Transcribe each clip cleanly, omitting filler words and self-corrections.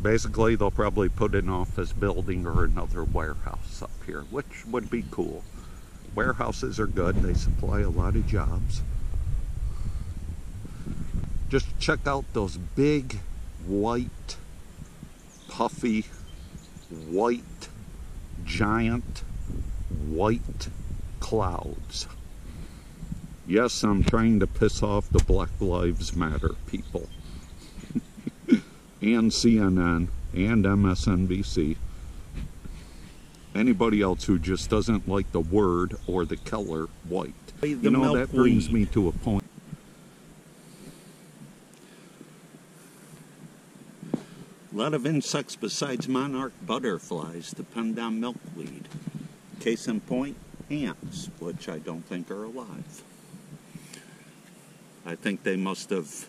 Basically, they'll probably put an office building or another warehouse up here, which would be cool. Warehouses are good. They supply a lot of jobs. Just check out those big, white, puffy, white, giant, white clouds. Yes, I'm trying to piss off the Black Lives Matter people. And CNN and MSNBC. Anybody else who just doesn't like the word or the color white. You know, that brings me to a point. A lot of insects besides monarch butterflies depend on milkweed. Case in point, ants, which I don't think are alive. I think they must have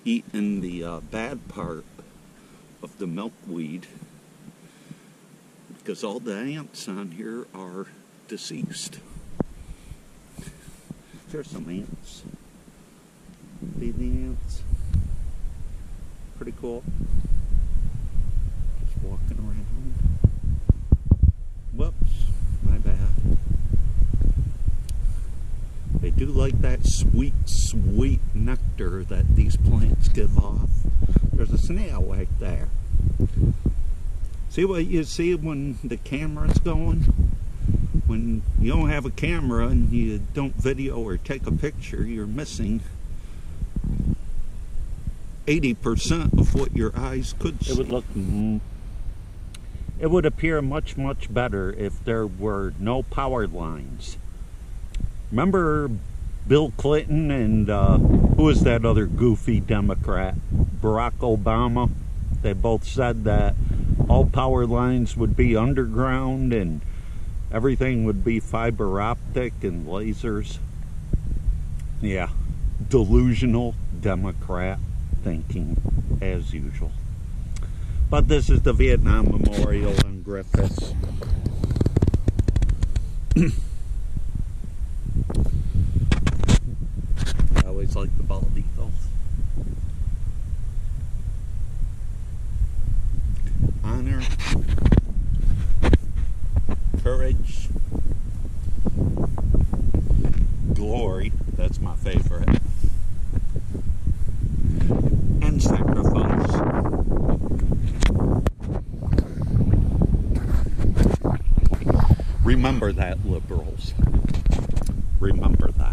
eaten the bad part of the milkweed, because all the ants on here are deceased. There's some ants. See the ants? Pretty cool. Just walking around. Whoops, my bad. They do like that sweet, sweet nectar that these plants give off. There's a snail right there. See what you see when the camera's going? When you don't have a camera and you don't video or take a picture, you're missing 80% of what your eyes could see. It would appear much, much better if there were no power lines. Remember Bill Clinton and who was that other goofy Democrat? Barack Obama. They both said that all power lines would be underground and everything would be fiber optic and lasers. Yeah, delusional Democrat thinking as usual. But this is the Vietnam Memorial on Griffiths. I always like the bald eagle. Honor, courage, glory, that's my favorite, and sacrifice. Remember that, liberals. Remember that.